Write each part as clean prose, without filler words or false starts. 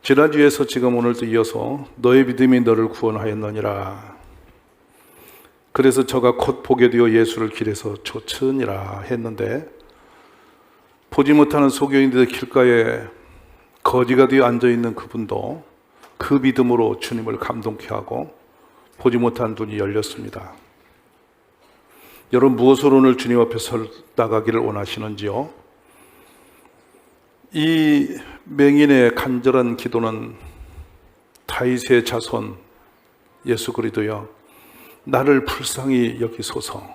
지난주에서 지금 오늘도 이어서 너의 믿음이 너를 구원하였느니라. 그래서 저가 곧 보게 되어 예수를 길에서 쫓으니라 했는데, 보지 못하는 소경인들 길가에 거지가 되어 앉아있는 그분도 그 믿음으로 주님을 감동케 하고 보지 못한 눈이 열렸습니다. 여러분, 무엇으로 오늘 주님 앞에 나가기를 원하시는지요? 이 맹인의 간절한 기도는 다윗의 자손 예수 그리스도여, 나를 불쌍히 여기소서.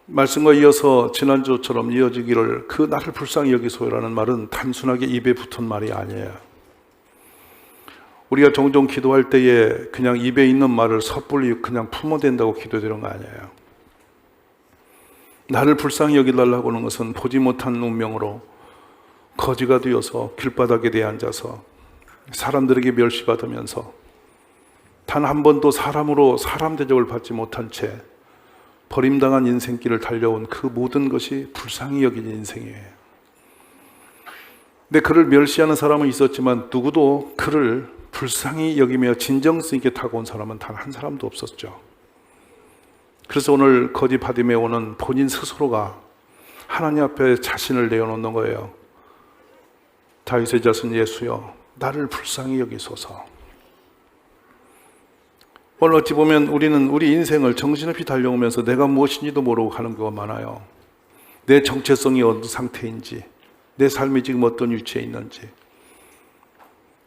말씀과 이어서 지난주처럼 이어지기를, 그 나를 불쌍히 여기소서라는 말은 단순하게 입에 붙은 말이 아니에요. 우리가 종종 기도할 때에 그냥 입에 있는 말을 섣불리 그냥 품어댄다고 기도되는 거 아니에요. 나를 불쌍히 여기달라고 하는 것은 보지 못한 운명으로 거지가 되어서 길바닥에 대해 앉아서 사람들에게 멸시받으면서 단 한 번도 사람으로 사람 대접을 받지 못한 채 버림당한 인생길을 달려온 그 모든 것이 불쌍히 여긴 인생이에요. 근데 그를 멸시하는 사람은 있었지만 누구도 그를 불쌍히 여기며 진정성 있게 다가온 사람은 단 한 사람도 없었죠. 그래서 오늘 거지 바딤에 오는 본인 스스로가 하나님 앞에 자신을 내어놓는 거예요. 다윗의 자손 예수여, 나를 불쌍히 여기소서. 오늘 어찌 보면 우리는 우리 인생을 정신없이 달려오면서 내가 무엇인지도 모르고 가는 경우가 많아요. 내 정체성이 어떤 상태인지, 내 삶이 지금 어떤 위치에 있는지,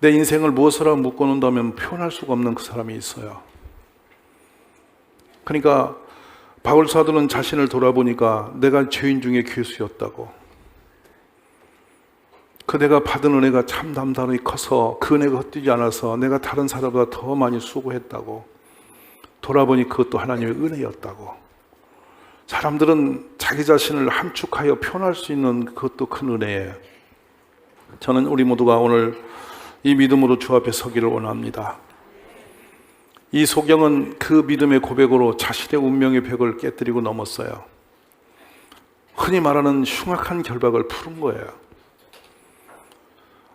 내 인생을 무엇으로 묶어놓는다면 표현할 수가 없는 그 사람이 있어요. 그러니까 바울 사도는 자신을 돌아보니까 내가 죄인 중에 괴수였다고, 그 내가 받은 은혜가 참 남다르게 커서 그 은혜가 헛되지 않아서 내가 다른 사람보다 더 많이 수고했다고, 돌아보니 그것도 하나님의 은혜였다고. 사람들은 자기 자신을 함축하여 표현할 수 있는 그것도 큰 은혜예요. 저는 우리 모두가 오늘 이 믿음으로 주 앞에 서기를 원합니다. 이 소경은 그 믿음의 고백으로 자신의 운명의 벽을 깨뜨리고 넘었어요. 흔히 말하는 흉악한 결박을 풀은 거예요.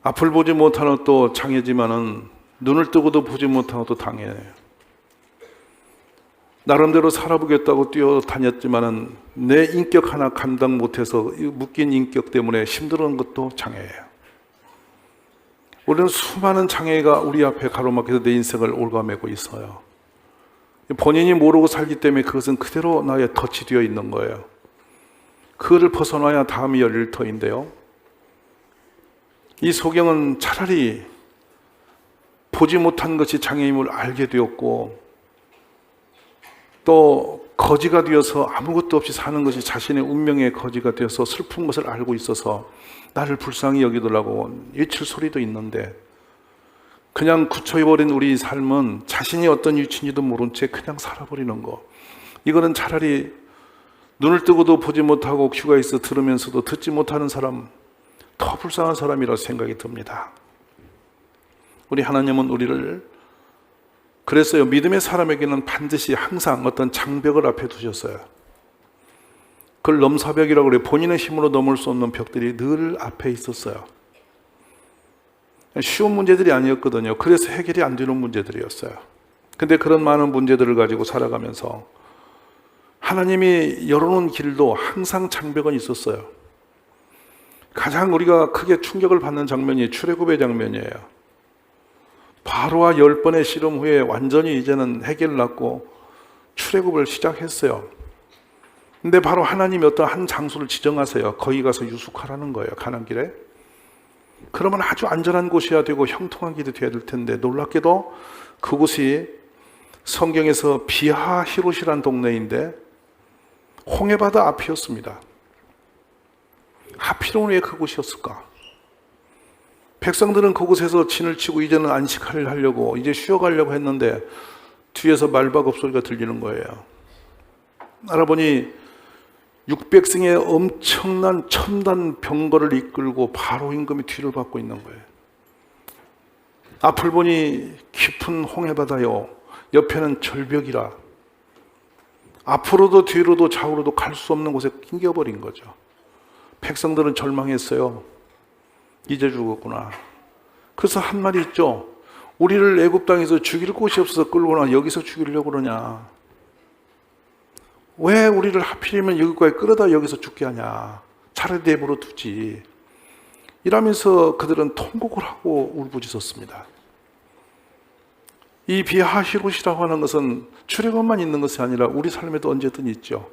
앞을 보지 못하는 것도 장애지만은 눈을 뜨고도 보지 못하는 것도 당해요. 나름대로 살아보겠다고 뛰어다녔지만은 내 인격 하나 감당 못해서 묶인 인격 때문에 힘들은 것도 장애예요. 우리는 수많은 장애가 우리 앞에 가로막혀서 내 인생을 올가매고 있어요. 본인이 모르고 살기 때문에 그것은 그대로 나의 덫이 되어 있는 거예요. 그거를 벗어나야 다음이 열릴 터인데요, 이 소경은 차라리 보지 못한 것이 장애임을 알게 되었고, 또 거지가 되어서 아무것도 없이 사는 것이 자신의 운명의 거지가 되어서 슬픈 것을 알고 있어서 나를 불쌍히 여기더라고 외칠 소리도 있는데, 그냥 굳혀버린 우리 삶은 자신이 어떤 위치인지도 모른 채 그냥 살아버리는 거, 이거는 차라리 눈을 뜨고도 보지 못하고 귀가 있어 들으면서도 듣지 못하는 사람, 더 불쌍한 사람이라고 생각이 듭니다. 우리 하나님은 우리를, 그래서요, 믿음의 사람에게는 반드시 항상 어떤 장벽을 앞에 두셨어요. 그걸 넘사벽이라고 그래요. 본인의 힘으로 넘을 수 없는 벽들이 늘 앞에 있었어요. 쉬운 문제들이 아니었거든요. 그래서 해결이 안 되는 문제들이었어요. 근데 그런 많은 문제들을 가지고 살아가면서 하나님이 열어놓은 길도 항상 장벽은 있었어요. 가장 우리가 크게 충격을 받는 장면이 출애굽의 장면이에요. 바로와 10번의 씨름 후에 완전히 이제는 해결을 났고 출애굽을 시작했어요. 근데 바로 하나님이 어떤 한 장소를 지정하세요. 거기 가서 유숙하라는 거예요, 가는 길에. 그러면 아주 안전한 곳이어야 되고 형통한 길이 되어야 될 텐데, 놀랍게도 그곳이 성경에서 비하 히롯이라는 동네인데 홍해바다 앞이었습니다. 하필이면 왜 그곳이었을까? 백성들은 그곳에서 진을 치고 이제는 안식을 하려고, 이제 쉬어가려고 했는데 뒤에서 말박업 소리가 들리는 거예요. 알아보니 600승의 엄청난 첨단 병거를 이끌고 바로 임금이 뒤를 받고 있는 거예요. 앞을 보니 깊은 홍해바다요, 옆에는 절벽이라 앞으로도 뒤로도 좌우로도 갈 수 없는 곳에 낑겨버린 거죠. 백성들은 절망했어요. 이제 죽었구나. 그래서 한 말이 있죠. 우리를 애굽 땅에서 죽일 곳이 없어서 끌고 나 여기서 죽이려고 그러냐. 왜 우리를 하필이면 여기까지 끌어다 여기서 죽게 하냐. 차라리 내버려 두지. 이러면서 그들은 통곡을 하고 울부짖었습니다. 이 비하히롯이라고 하는 것은 출애굽만 있는 것이 아니라 우리 삶에도 언제든 있죠.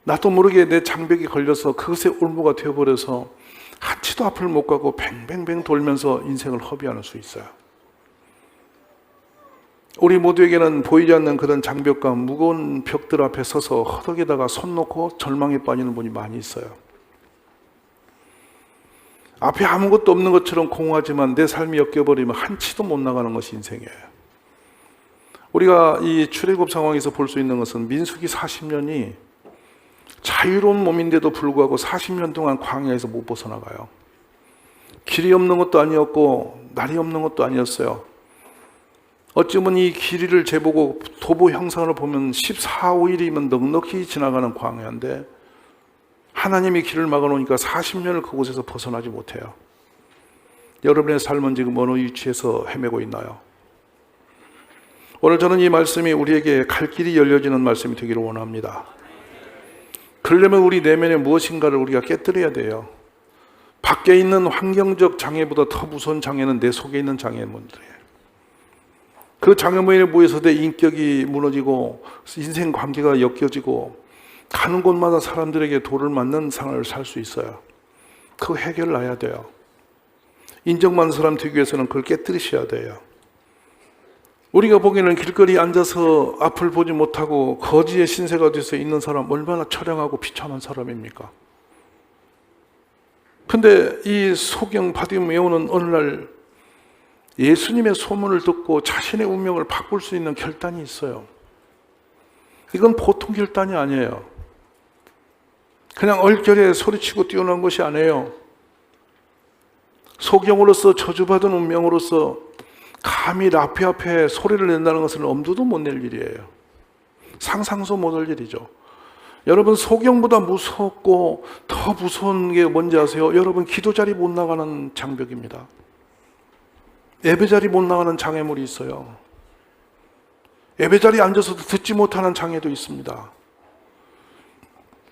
나도 모르게 내 장벽이 걸려서 그것에 올무가 되어버려서 한치도 앞을 못 가고 뱅뱅뱅 돌면서 인생을 허비하는 수 있어요. 우리 모두에게는 보이지 않는 그런 장벽과 무거운 벽들 앞에 서서 허덕에다가 손 놓고 절망에 빠지는 분이 많이 있어요. 앞에 아무것도 없는 것처럼 공허하지만 내 삶이 엮여버리면 한치도 못 나가는 것이 인생이에요. 우리가 이 출애굽 상황에서 볼 수 있는 것은 민수기 40년이 자유로운 몸인데도 불구하고 40년 동안 광야에서 못 벗어나가요. 길이 없는 것도 아니었고 날이 없는 것도 아니었어요. 어쩌면 이 길이를 재보고 도보 형상을 보면 14, 5일이면 넉넉히 지나가는 광야인데 하나님이 길을 막아놓으니까 40년을 그곳에서 벗어나지 못해요. 여러분의 삶은 지금 어느 위치에서 헤매고 있나요? 오늘 저는 이 말씀이 우리에게 갈 길이 열려지는 말씀이 되기를 원합니다. 그러려면 우리 내면에 무엇인가를 우리가 깨뜨려야 돼요. 밖에 있는 환경적 장애보다 더 무서운 장애는 내 속에 있는 장애물들이에요. 그 장애물에 모여서 내 인격이 무너지고 인생 관계가 엮여지고 가는 곳마다 사람들에게 돌을 맞는 생활을 살 수 있어요. 그 해결을 해야 돼요. 인정받는 사람 되기 위해서는 그걸 깨뜨리셔야 돼요. 우리가 보기에는 길거리에 앉아서 앞을 보지 못하고 거지의 신세가 돼서 있는 사람 얼마나 처량하고 비참한 사람입니까? 근데 이 소경 바디메오는 어느 날 예수님의 소문을 듣고 자신의 운명을 바꿀 수 있는 결단이 있어요. 이건 보통 결단이 아니에요. 그냥 얼결에 소리치고 뛰어난 것이 아니에요. 소경으로서 저주받은 운명으로서 감히 라피 앞에 소리를 낸다는 것은 엄두도 못 낼 일이에요. 상상도 못할 일이죠. 여러분, 소경보다 무섭고 더 무서운 게 뭔지 아세요? 여러분, 기도 자리 못 나가는 장벽입니다. 예배 자리 못 나가는 장애물이 있어요. 예배 자리에 앉아서도 듣지 못하는 장애도 있습니다.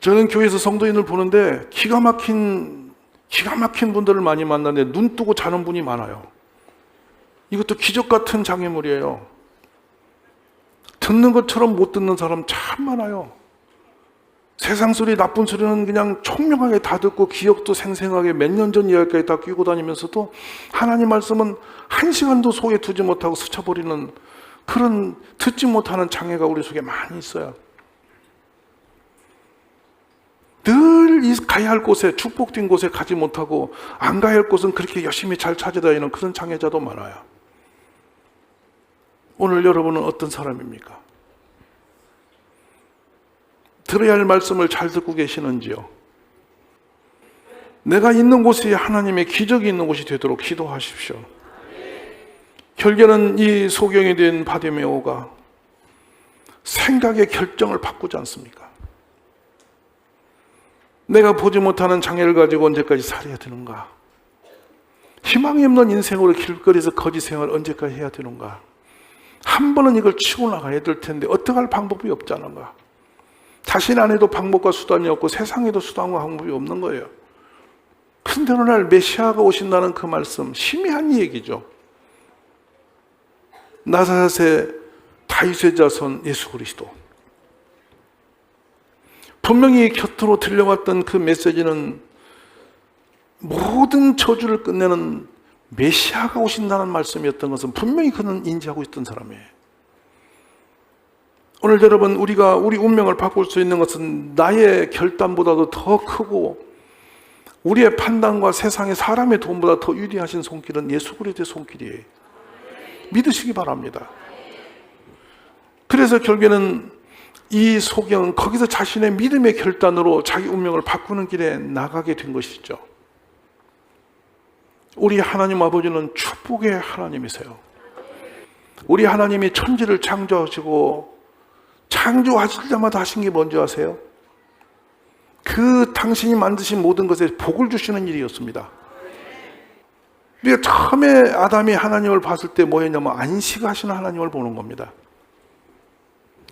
저는 교회에서 성도인을 보는데 기가 막힌 분들을 많이 만나는데 눈 뜨고 자는 분이 많아요. 이것도 기적 같은 장애물이에요. 듣는 것처럼 못 듣는 사람 참 많아요. 세상 소리, 나쁜 소리는 그냥 총명하게 다 듣고 기억도 생생하게 몇 년 전 이야기까지 다 끼고 다니면서도 하나님 말씀은 한 시간도 속에 두지 못하고 스쳐버리는 그런 듣지 못하는 장애가 우리 속에 많이 있어요. 늘 가야 할 곳에, 축복된 곳에 가지 못하고 안 가야 할 곳은 그렇게 열심히 잘 찾아다니는 그런 장애자도 많아요. 오늘 여러분은 어떤 사람입니까? 들어야 할 말씀을 잘 듣고 계시는지요? 내가 있는 곳이 하나님의 기적이 있는 곳이 되도록 기도하십시오. 결국에는 이 소경이 된 바디메오가 생각의 결정을 바꾸지 않습니까? 내가 보지 못하는 장애를 가지고 언제까지 살아야 되는가? 희망이 없는 인생으로 길거리에서 거지 생활 언제까지 해야 되는가? 한 번은 이걸 치고 나가야 될 텐데 어떻게 할 방법이 없지 않은가? 자신 안에도 방법과 수단이 없고 세상에도 수단과 방법이 없는 거예요. 그런데 어느 날 메시아가 오신다는 그 말씀, 희미한 얘기죠. 나사렛의 다윗의 자손 예수 그리스도. 분명히 곁으로 들려왔던 그 메시지는 모든 저주를 끝내는 메시아가 오신다는 말씀이었던 것은 분명히 그는 인지하고 있던 사람이에요. 오늘 여러분, 우리가 우리 운명을 바꿀 수 있는 것은 나의 결단보다도 더 크고 우리의 판단과 세상의 사람의 도움보다 더 유리하신 손길은 예수 그리스도의 손길이에요. 믿으시기 바랍니다. 그래서 결국에는 이 소경은 거기서 자신의 믿음의 결단으로 자기 운명을 바꾸는 길에 나가게 된 것이죠. 우리 하나님 아버지는 축복의 하나님이세요. 우리 하나님이 천지를 창조하시고 창조하실 때마다 하신 게 뭔지 아세요? 그 당신이 만드신 모든 것에 복을 주시는 일이었습니다. 우리가 처음에 아담이 하나님을 봤을 때 뭐였냐면 안식하시는 하나님을 보는 겁니다.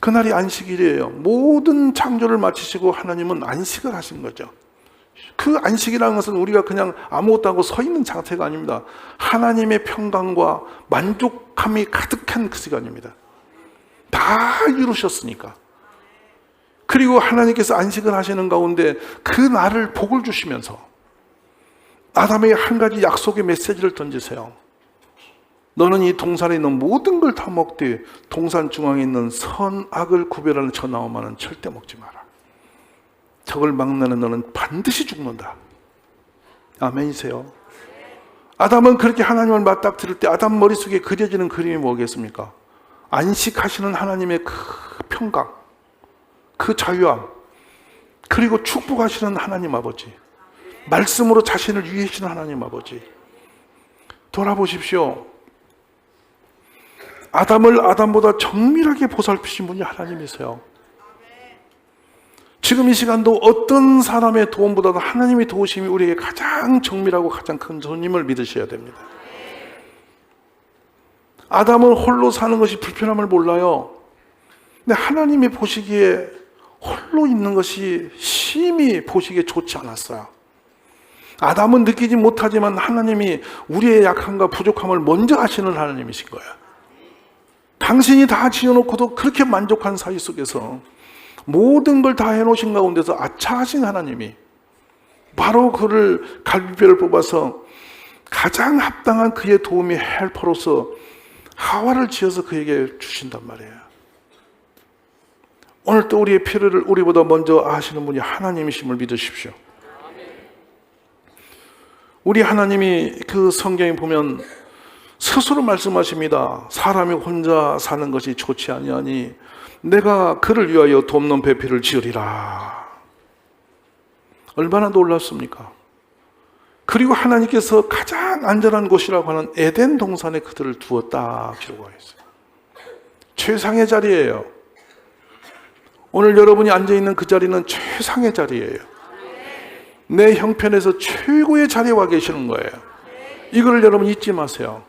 그날이 안식일이에요. 모든 창조를 마치시고 하나님은 안식을 하신 거죠. 그 안식이라는 것은 우리가 그냥 아무것도 하고 서 있는 상태가 아닙니다. 하나님의 평강과 만족함이 가득한 그 시간입니다. 다 이루셨으니까. 그리고 하나님께서 안식을 하시는 가운데 그 날을 복을 주시면서 아담에게 한 가지 약속의 메시지를 던지세요. 너는 이 동산에 있는 모든 걸 다 먹되 동산 중앙에 있는 선악을 구별하는 저 나무만은 절대 먹지 마라. 저걸 막나는 너는 반드시 죽는다. 아멘이세요? 아담은 그렇게 하나님을 맞닥뜨릴 때 아담 머릿속에 그려지는 그림이 뭐겠습니까? 안식하시는 하나님의 그 평강, 그 자유함, 그리고 축복하시는 하나님 아버지, 말씀으로 자신을 위해주시는 하나님 아버지. 돌아보십시오. 아담을 아담보다 정밀하게 보살피신 분이 하나님이세요. 지금 이 시간도 어떤 사람의 도움보다도 하나님의 도우심이 우리에게 가장 정밀하고 가장 큰 손님을 믿으셔야 됩니다. 아담은 홀로 사는 것이 불편함을 몰라요. 근데 하나님이 보시기에 홀로 있는 것이 심히 보시기에 좋지 않았어요. 아담은 느끼지 못하지만 하나님이 우리의 약함과 부족함을 먼저 아시는 하나님이신 거예요. 당신이 다 지어놓고도 그렇게 만족한 사이 속에서 모든 걸 다 해놓으신 가운데서 아차하신 하나님이 바로 그를 갈비뼈를 뽑아서 가장 합당한 그의 도움의 헬퍼로서 하와를 지어서 그에게 주신단 말이에요. 오늘 또 우리의 필요를 우리보다 먼저 아시는 분이 하나님이심을 믿으십시오. 우리 하나님이 그 성경에 보면 스스로 말씀하십니다. 사람이 혼자 사는 것이 좋지 아니하니 내가 그를 위하여 돕는 배필을 지으리라. 얼마나 놀랍습니까? 그리고 하나님께서 가장 안전한 곳이라고 하는 에덴 동산에 그들을 두었다 기록하고 있어요. 최상의 자리예요. 오늘 여러분이 앉아있는 그 자리는 최상의 자리예요. 내 형편에서 최고의 자리에 와 계시는 거예요. 이거를 여러분 잊지 마세요.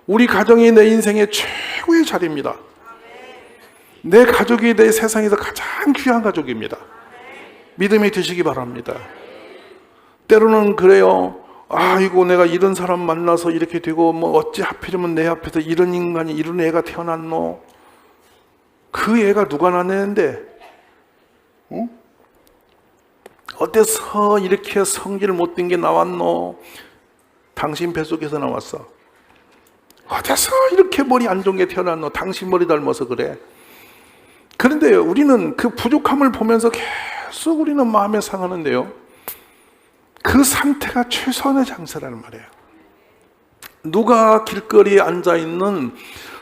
우리 가정이 내 인생의 최고의 자리입니다. 내 가족이 내 세상에서 가장 귀한 가족입니다. 믿음이 되시기 바랍니다. 때로는 그래요. 아이고 내가 이런 사람 만나서 이렇게 되고 뭐 어찌 하필이면 내 앞에서 이런 인간이 이런 애가 태어났노. 그 애가 누가 낳았는데 응? 어때서 이렇게 성질 못된 게 나왔노? 당신 뱃속에서 나왔어. 어째서 이렇게 머리 안 좋은 게 태어났노? 당신 머리 닮아서 그래. 그런데 우리는 그 부족함을 보면서 계속 우리는 마음에 상하는데요. 그 상태가 최선의 장사라는 말이에요. 누가 길거리에 앉아있는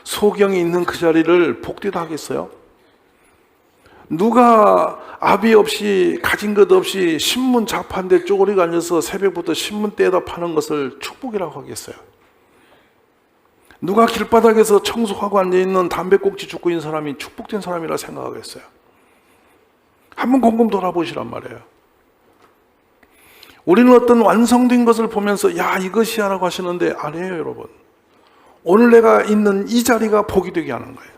소경이 있는 그 자리를 복되다 하겠어요? 누가 아비 없이 가진 것 없이 신문 잡한데 쪼그리고 앉아서 새벽부터 신문 떼다 파는 것을 축복이라고 하겠어요? 누가 길바닥에서 청소하고 앉아있는 담배꽁치 줍고 있는 사람이 축복된 사람이라 생각하겠어요? 한번 곰곰 돌아보시란 말이에요. 우리는 어떤 완성된 것을 보면서 야 이것이야 라고 하시는데 아니에요 여러분. 오늘 내가 있는 이 자리가 복이 되게 하는 거예요.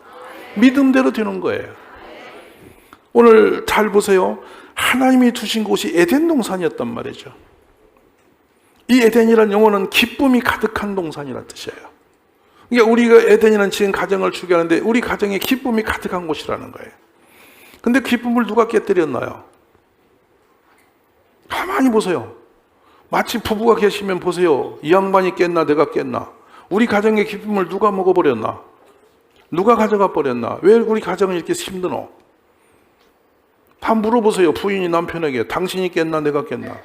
믿음대로 되는 거예요. 오늘 잘 보세요. 하나님이 두신 곳이 에덴 동산이었단 말이죠. 이 에덴이라는 용어는 기쁨이 가득한 동산이라는 뜻이에요. 그러니까 우리가 에덴이라는 지은 가정을 추구하는데 우리 가정에 기쁨이 가득한 곳이라는 거예요. 근데 기쁨을 누가 깨뜨렸나요? 가만히 보세요. 마치 부부가 계시면 보세요. 이 양반이 깼나 내가 깼나? 우리 가정의 기쁨을 누가 먹어버렸나? 누가 가져가 버렸나? 왜 우리 가정은 이렇게 힘드노? 다 물어보세요. 부인이 남편에게 당신이 깼나 내가 깼나?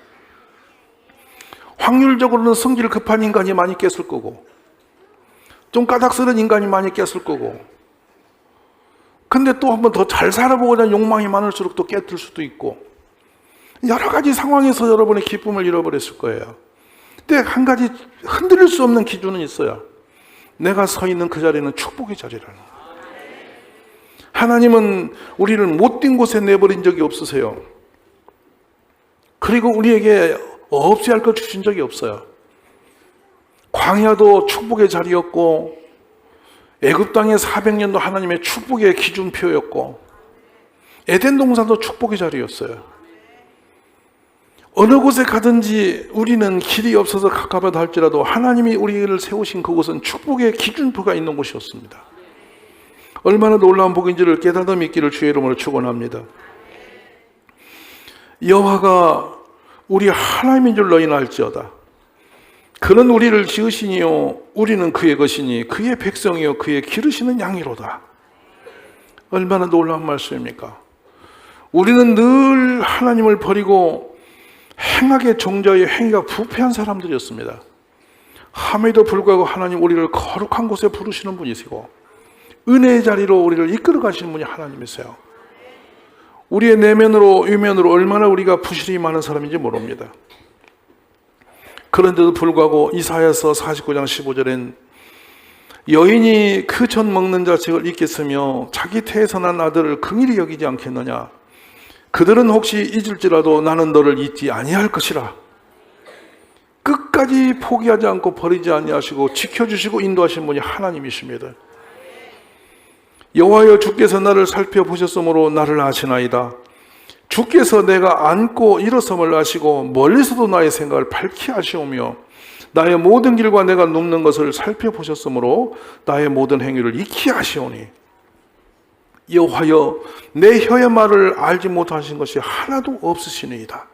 확률적으로는 성질 급한 인간이 많이 깼을 거고 좀 까닥스러운 인간이 많이 깼을 거고 근데 또 한 번 더 잘 살아보고자 하는 욕망이 많을수록 또 깨뜨릴 수도 있고 여러 가지 상황에서 여러분의 기쁨을 잃어버렸을 거예요. 근데 한 가지 흔들릴 수 없는 기준은 있어요. 내가 서 있는 그 자리는 축복의 자리라는 거예요. 하나님은 우리를 못된 곳에 내버린 적이 없으세요. 그리고 우리에게 없이 할 것 주신 적이 없어요. 광야도 축복의 자리였고 애굽 땅의 400년도 하나님의 축복의 기준표였고 에덴 동산도 축복의 자리였어요. 어느 곳에 가든지 우리는 길이 없어서 갑갑하다 할지라도 하나님이 우리를 세우신 그곳은 축복의 기준표가 있는 곳이었습니다. 얼마나 놀라운 복인지를 깨닫음 있기를 주의 이름으로 축원합니다. 여호와가 우리 하나님인 줄 너희는 알지어다. 그는 우리를 지으시니요 우리는 그의 것이니 그의 백성이요 그의 기르시는 양이로다. 얼마나 놀라운 말씀입니까? 우리는 늘 하나님을 버리고 행악의 종자의 행위가 부패한 사람들이었습니다. 함에도 불구하고 하나님 우리를 거룩한 곳에 부르시는 분이시고 은혜의 자리로 우리를 이끌어 가시는 분이 하나님이세요. 우리의 내면으로 위면으로 얼마나 우리가 부실이 많은 사람인지 모릅니다. 그런데도 불구하고 이사야서 49장 15절엔 여인이 그 젖 먹는 자식을 잊겠으며 자기 태에서 난 아들을 긍휼히 여기지 않겠느냐. 그들은 혹시 잊을지라도 나는 너를 잊지 아니할 것이라. 끝까지 포기하지 않고 버리지 아니하시고 지켜주시고 인도하신 분이 하나님이십니다. 여호와여 주께서 나를 살펴보셨으므로 나를 아시나이다. 주께서 내가 앉고 일어섬을 아시고 멀리서도 나의 생각을 밝히 아시오며 나의 모든 길과 내가 눕는 것을 살펴보셨으므로 나의 모든 행위를 익히 아시오니 여호와여 내 혀의 말을 알지 못하신 것이 하나도 없으시니이다.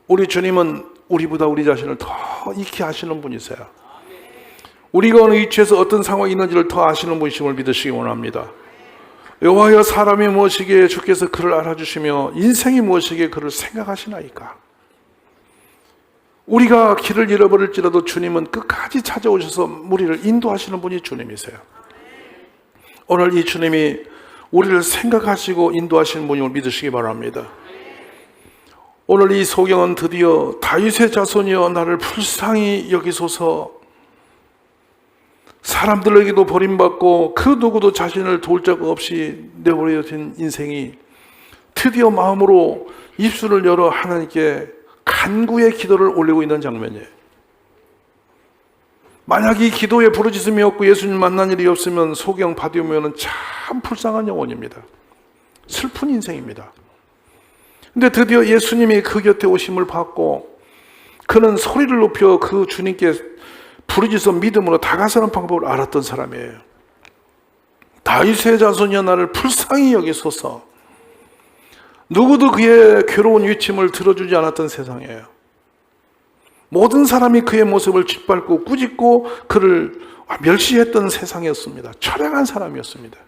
우리 주님은 우리보다 우리 자신을 더 익히 아시는 분이세요. 우리가 어느 위치에서 어떤 상황이 있는지를 더 아시는 분이심을 믿으시기 원합니다. 여호와여 사람이 무엇이기에 주께서 그를 알아주시며 인생이 무엇이기에 그를 생각하시나이까. 우리가 길을 잃어버릴지라도 주님은 끝까지 찾아오셔서 우리를 인도하시는 분이 주님이세요. 오늘 이 주님이 우리를 생각하시고 인도하시는 분임을 믿으시기 바랍니다. 오늘 이 소경은 드디어 다윗의 자손이여 나를 불쌍히 여기소서. 사람들에게도 버림받고 그 누구도 자신을 도울 자 없이 내버려진 인생이 드디어 마음으로 입술을 열어 하나님께 간구의 기도를 올리고 있는 장면이에요. 만약 이 기도에 부르짖음이 없고 예수님 만난 일이 없으면 소경 바디오면은 참 불쌍한 영혼입니다. 슬픈 인생입니다. 근데 드디어 예수님이 그 곁에 오심을 받고 그는 소리를 높여 그 주님께 부르짖어 믿음으로 다가서는 방법을 알았던 사람이에요. 다윗의 자손이여 나를 불쌍히 여기소서. 누구도 그의 괴로운 위침을 들어주지 않았던 세상이에요. 모든 사람이 그의 모습을 짓밟고 꾸짖고 그를 멸시했던 세상이었습니다. 처량한 사람이었습니다.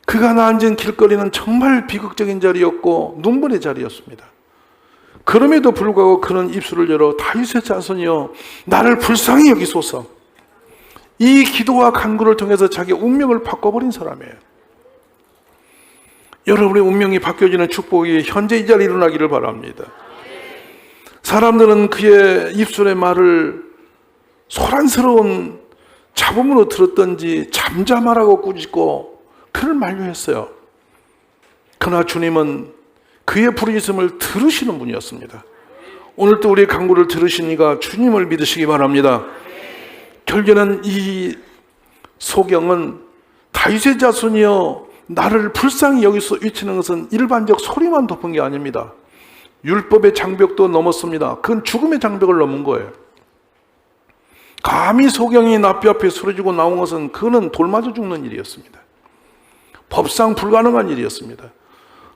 그가 앉은 길거리는 정말 비극적인 자리였고 눈물의 자리였습니다. 그럼에도 불구하고 그는 입술을 열어 다윗의 자손이여 나를 불쌍히 여기소서. 이 기도와 간구를 통해서 자기의 운명을 바꿔버린 사람이에요. 여러분의 운명이 바뀌어지는 축복이 현재 이 자리에 일어나기를 바랍니다. 사람들은 그의 입술의 말을 소란스러운 잡음으로 들었던지 잠잠하라고 꾸짖고 그를 만류했어요. 그러나 주님은 그의 부르짖음을 들으시는 분이었습니다. 오늘도 우리의 간구를 들으시니까 주님을 믿으시기 바랍니다. 결국에는 이 소경은 다윗의 자손이여 나를 불쌍히 여기서 외치는 것은 일반적 소리만 덮은 게 아닙니다. 율법의 장벽도 넘었습니다. 그건 죽음의 장벽을 넘은 거예요. 감히 소경이 납비 앞에 소리지고 나온 것은 그는 돌 맞아 죽는 일이었습니다. 법상 불가능한 일이었습니다.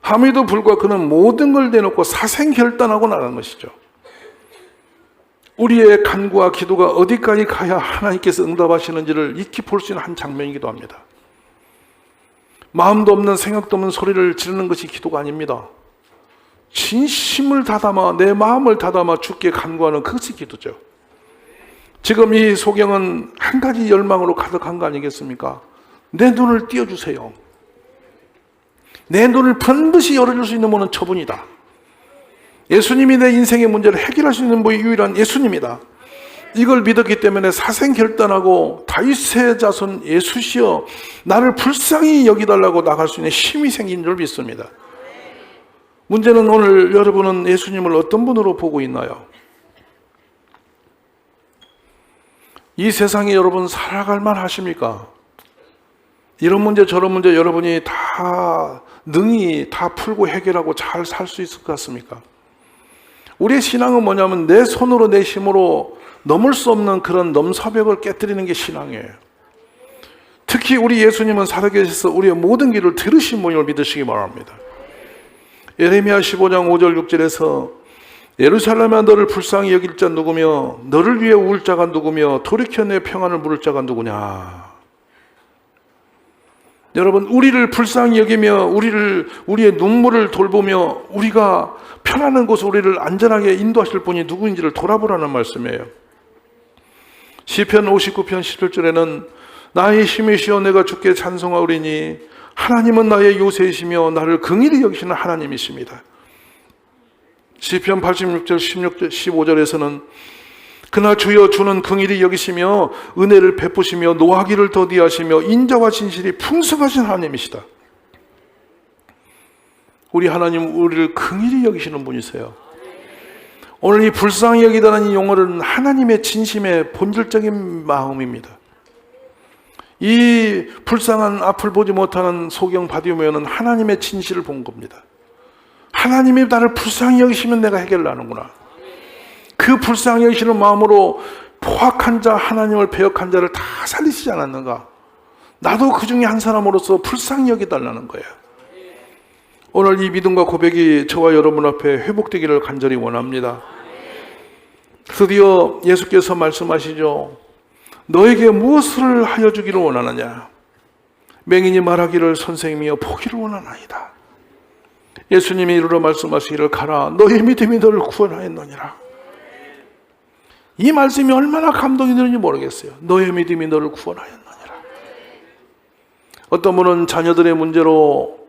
함에도 불구하고 그는 모든 걸 내놓고 사생결단하고 나간 것이죠. 우리의 간구와 기도가 어디까지 가야 하나님께서 응답하시는지를 익히 볼 수 있는 한 장면이기도 합니다. 마음도 없는 생각도 없는 소리를 지르는 것이 기도가 아닙니다. 진심을 다담아 내 마음을 다담아 주께 간구하는 그것이 기도죠. 지금 이 소경은 한 가지 열망으로 가득한 거 아니겠습니까? 내 눈을 띄워주세요. 내 눈을 번듯이 열어줄 수 있는 분은 저분이다. 예수님이 내 인생의 문제를 해결할 수 있는 분이 유일한 예수님이다. 이걸 믿었기 때문에 사생결단하고 다윗의 자손 예수시여 나를 불쌍히 여기달라고 나갈 수 있는 힘이 생긴 줄 믿습니다. 문제는 오늘 여러분은 예수님을 어떤 분으로 보고 있나요? 이 세상에 여러분 살아갈 만 하십니까? 이런 문제 저런 문제 여러분이 다 능히 다 풀고 해결하고 잘 살 수 있을 것 같습니까? 우리의 신앙은 뭐냐면 내 손으로 내 힘으로 넘을 수 없는 그런 넘사벽을 깨뜨리는 게 신앙이에요. 특히 우리 예수님은 살아계셔서 우리의 모든 길을 들으신 분임을 믿으시기 바랍니다. 예레미야 15장 5절 6절에서 예루살렘아 너를 불쌍히 여길 자 누구며 너를 위해 울 자가 누구며 돌이켜 내 평안을 물을 자가 누구냐. 여러분, 우리를 불쌍히 여기며 우리의 눈물을 돌보며 우리가 편안한 곳에 우리를 안전하게 인도하실 분이 누구인지를 돌아보라는 말씀이에요. 시편 59편 17절에는 나의 힘이시여 내가 주께 찬송하오리니 하나님은 나의 요새이시며 나를 긍휼히 여기시는 하나님이십니다. 시편 86절 15절에서는 그나 주여 주는 긍휼히 여기시며 은혜를 베푸시며 노하기를 더디하시며 인자와 진실이 풍성하신 하나님이시다. 우리 하나님 우리를 긍휼히 여기시는 분이세요. 오늘 이 불쌍히 여기다는 이 용어는 하나님의 진심의 본질적인 마음입니다. 이 불쌍한 앞을 보지 못하는 소경 바디메오는 하나님의 진실을 본 겁니다. 하나님이 나를 불쌍히 여기시면 내가 해결을 하는구나. 그 불쌍히 여기시는 마음으로 포악한 자, 하나님을 배역한 자를 다 살리시지 않았는가? 나도 그 중에 한 사람으로서 불쌍히 여기달라는 거예요. 오늘 이 믿음과 고백이 저와 여러분 앞에 회복되기를 간절히 원합니다. 드디어 예수께서 말씀하시죠. 너에게 무엇을 하여 주기를 원하느냐? 맹인이 말하기를 선생님이여 보기를 원하나이다. 예수님이 이르러 말씀하시기를 가라 너의 믿음이 너를 구원하였느니라. 이 말씀이 얼마나 감동이 되는지 모르겠어요. 너의 믿음이 너를 구원하였느니라. 어떤 분은 자녀들의 문제로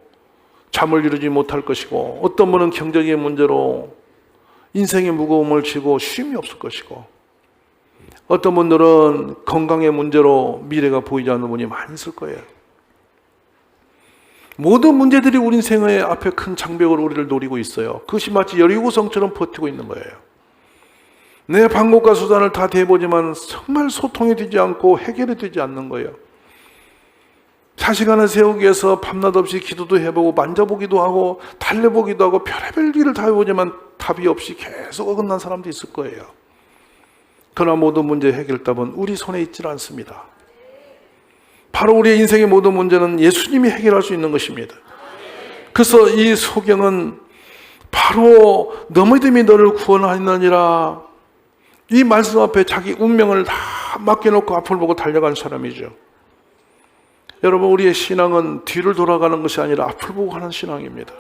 잠을 이루지 못할 것이고 어떤 분은 경제적인 문제로 인생의 무거움을 지고 쉼이 없을 것이고 어떤 분들은 건강의 문제로 미래가 보이지 않는 분이 많이 있을 거예요. 모든 문제들이 우리 인생의 앞에 큰 장벽으로 우리를 노리고 있어요. 그것이 마치 여리고성처럼 버티고 있는 거예요. 내 방법과 수단을 다 대보지만 정말 소통이 되지 않고 해결이 되지 않는 거예요. 자식 하나 세우기 위해서 밤낮 없이 기도도 해보고 만져보기도 하고 달래보기도 하고 별의별 일을 다 해보지만 답이 없이 계속 어긋난 사람도 있을 거예요. 그러나 모든 문제의 해결답은 우리 손에 있질 않습니다. 바로 우리의 인생의 모든 문제는 예수님이 해결할 수 있는 것입니다. 그래서 이 소경은 바로 너 믿음이 너를 구원하였느니라 이 말씀 앞에 자기 운명을 다 맡겨놓고 앞을 보고 달려간 사람이죠. 여러분, 우리의 신앙은 뒤를 돌아가는 것이 아니라 앞을 보고 하는 신앙입니다.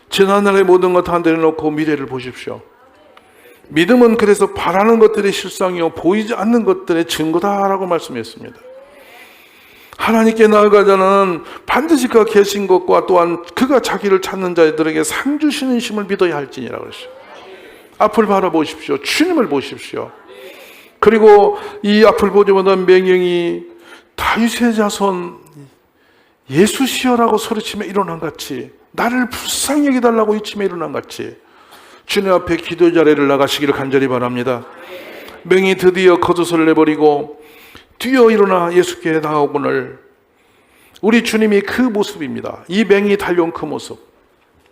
지난날의 모든 것 다 내려놓고 미래를 보십시오. 믿음은 그래서 바라는 것들의 실상이요 보이지 않는 것들의 증거다라고 말씀했습니다. 하나님께 나아가자는 반드시 그가 계신 것과 또한 그가 자기를 찾는 자들에게 상 주시는 심을 믿어야 할지니라 그러시죠. 앞을 바라보십시오. 주님을 보십시오. 그리고 이 앞을 보지 못한 맹령이 다윗의 자손 예수시여라고 소리치며 일어난 같이 나를 불쌍히 여기달라고 이치며 일어난 같이 주님 앞에 기도의 자리를 나가시기를 간절히 바랍니다. 맹이 드디어 겉옷을 내버리고 뛰어 일어나 예수께 나오거늘 우리 주님이 그 모습입니다. 이 맹이 달려온 그 모습,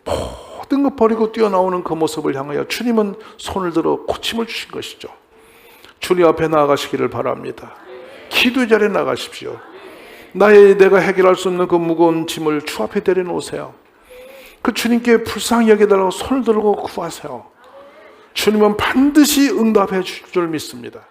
모든 것 버리고 뛰어나오는 그 모습을 향하여 주님은 손을 들어 고침을 주신 것이죠. 주님 앞에 나아가시기를 바랍니다. 기도의 자리에 나가십시오. 내가 해결할 수 없는 그 무거운 짐을 주 앞에 내려놓으세요. 그 주님께 불쌍히 여겨달라고 손을 들고 구하세요. 주님은 반드시 응답해 줄 줄 믿습니다.